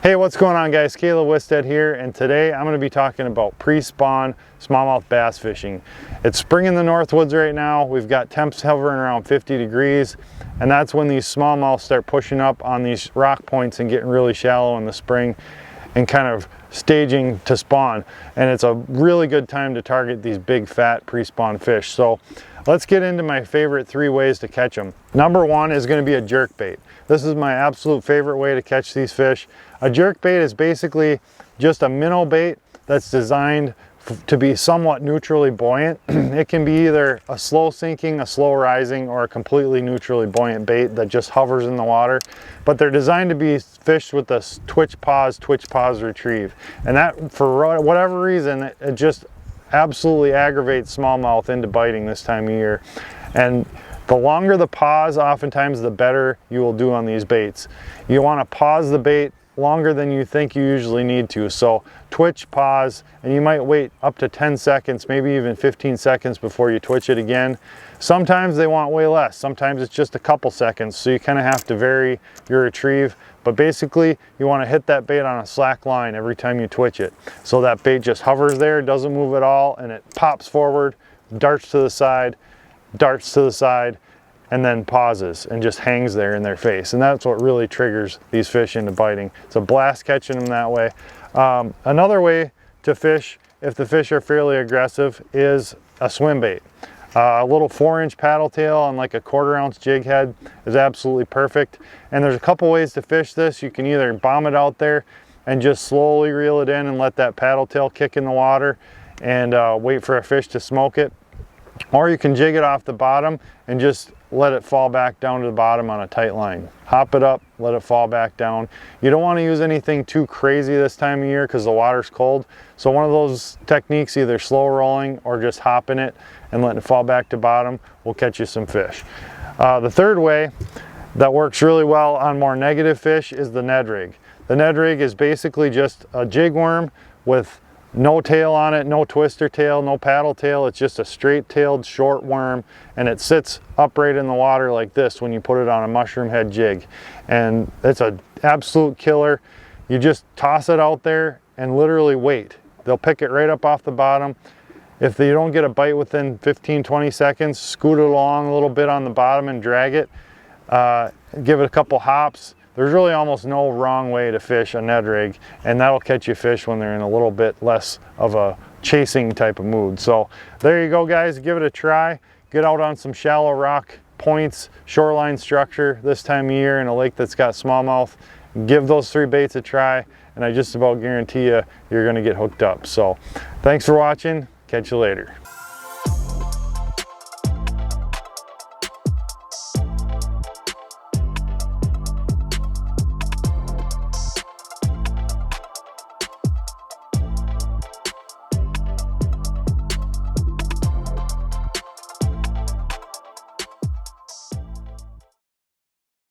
Hey, what's going on guys? Caleb Wisted here, and today I'm going to be talking about pre-spawn smallmouth bass fishing. It's spring in the Northwoods right now. We've got temps hovering around 50 degrees, and that's when these smallmouth start pushing up on these rock points and getting really shallow in the spring and kind of staging to spawn. And it's a really good time to target these big fat pre-spawn fish. So let's get into my favorite 3 ways to catch them. Number 1 is going to be a jerk bait. This is my absolute favorite way to catch these fish. A jerk bait is basically just a minnow bait that's designed to be somewhat neutrally buoyant. It can be either a slow sinking, a slow rising, or a completely neutrally buoyant bait that just hovers in the water. But they're designed to be fished with a twitch, pause, retrieve. And that, for whatever reason, it just absolutely aggravates smallmouth into biting this time of year. And the longer the pause, oftentimes the better you will do on these baits. You want to pause the bait longer than you think you usually need to. So twitch, pause, and you might wait up to 10 seconds, maybe even 15 seconds before you twitch it again. Sometimes they want way less. Sometimes it's just a couple seconds. So you kind of have to vary your retrieve. But basically, you want to hit that bait on a slack line every time you twitch it. So that bait just hovers there, doesn't move at all, and it pops forward, darts to the side, and then pauses and just hangs there in their face. And that's what really triggers these fish into biting. It's a blast catching them that way. Another way to fish, if the fish are fairly aggressive, is a swim bait. A little 4-inch paddle tail on like a 1/4 ounce jig head is absolutely perfect. And there's a couple ways to fish this. You can either bomb it out there and just slowly reel it in and let that paddle tail kick in the water and wait for a fish to smoke it. Or you can jig it off the bottom and just let it fall back down to the bottom on a tight line. Hop it up, let it fall back down. You don't want to use anything too crazy this time of year because the water's cold. So one of those techniques, either slow rolling or just hopping it and letting it fall back to bottom, will catch you some fish. The third way that works really well on more negative fish is the Ned rig. The Ned rig is basically just a jig worm with no tail on it, no twister tail, no paddle tail. It's just a straight-tailed short worm, and it sits upright in the water like this when you put it on a mushroom head jig. And it's an absolute killer. You just toss it out there and literally wait. They'll pick it right up off the bottom. If you don't get a bite within 15-20 seconds, scoot it along a little bit on the bottom and drag it. Give it a couple hops. There's really almost no wrong way to fish a Ned rig, and that'll catch you fish when they're in a little bit less of a chasing type of mood. So there you go guys, give it a try. Get out on some shallow rock points, shoreline structure this time of year in a lake that's got smallmouth. Give those 3 baits a try, and I just about guarantee you, you're gonna get hooked up. So thanks for watching, catch you later.